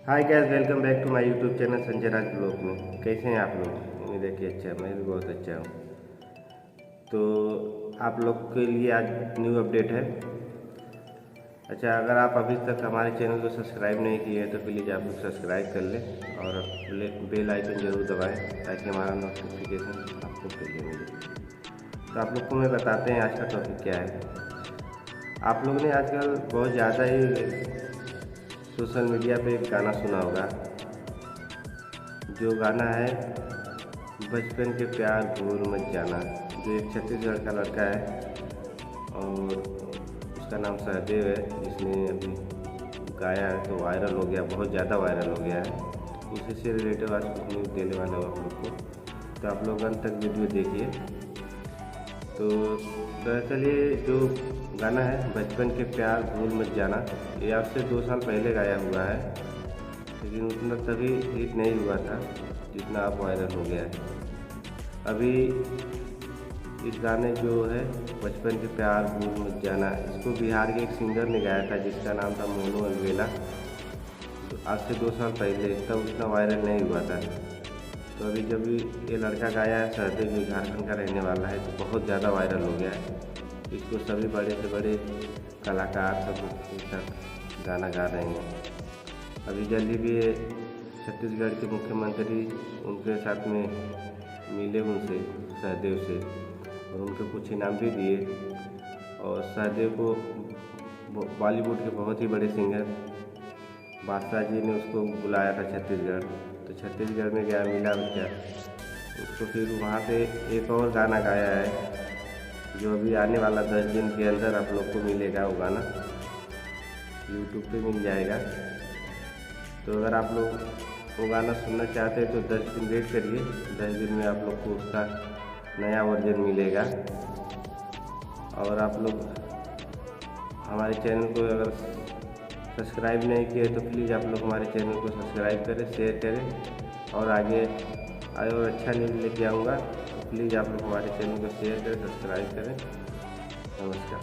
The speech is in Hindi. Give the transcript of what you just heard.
Hi guys, welcome back to my YouTube channel Sanjay Raj blog में। कैसे हैं आप लोग? उम्मीद है कि अच्छा है। मैं भी बहुत अच्छा हूँ। तो आप लोग के लिए आज न्यू अपडेट है। अच्छा, अगर आप अभी तक हमारे चैनल को सब्सक्राइब नहीं किए हैं तो प्लीज़ आप लोग सब्सक्राइब कर लें और बेल आइकन ज़रूर दबाएं ताकि हमारा नोटिफिकेशन आपको पहले मिले। तो आप लोग को मैं बताते हैं आज का टॉपिक क्या है। आप लोग ने आजकल बहुत ज़्यादा ही सोशल मीडिया पे एक गाना सुना होगा, जो गाना है बचपन के प्यार भूल मत जाना, जो एक छत्तीसगढ़ का लड़का है और उसका नाम सहदेव है, जिसने अभी गाया है तो वायरल हो गया, बहुत ज़्यादा वायरल हो गया है। उसी से रिलेटेड आज कुछ न्यूज़ देने वाला हूँ आप लोग को, तो आप लोग अंत तक वीडियो देखिए। तो दरअसल ये जो गाना है बचपन के प्यार भूल मत जाना, ये आज से 2 साल पहले गाया हुआ है, लेकिन उतना तभी हिट नहीं हुआ था जितना अब वायरल हो गया है। अभी इस गाने जो है बचपन के प्यार भूल मत जाना, इसको बिहार के एक सिंगर ने गाया था जिसका नाम था मोनू अलवेला। तो आज से 2 साल पहले तब उतना वायरल नहीं हुआ था। तो अभी जब ये लड़का गाया है सहदेव, जो झारखंड का रहने वाला है, तो बहुत ज़्यादा वायरल हो गया है। इसको सभी बड़े से बड़े कलाकार सब एक साथ गाना गा रहे हैं। अभी जल्दी भी ये छत्तीसगढ़ के मुख्यमंत्री उनके साथ में मिले उनसे, सहदेव से, और उनको कुछ इनाम भी दिए। और सहदेव को बॉलीवुड के बहुत ही बड़े सिंगर बादशाह जी ने उसको बुलाया था छत्तीसगढ़, तो छत्तीसगढ़ में गया, मिला बच्चा उसको। फिर वहाँ से एक और गाना गाया है जो अभी आने वाला 10 दिन के अंदर आप लोग को मिलेगा। वो गाना यूट्यूब पे मिल जाएगा। तो अगर आप लोग वो गाना सुनना चाहते हैं तो 10 दिन वेट करिए। 10 दिन में आप लोग को उसका नया वर्जन मिलेगा। और आप लोग हमारे चैनल को अगर सब्सक्राइब नहीं किए तो प्लीज़ आप लोग हमारे चैनल को सब्सक्राइब करें, शेयर करें, और आगे और अच्छा न्यूज़ लेके आऊँगा। तो प्लीज़ आप लोग हमारे चैनल को शेयर करें, सब्सक्राइब करें। नमस्कार।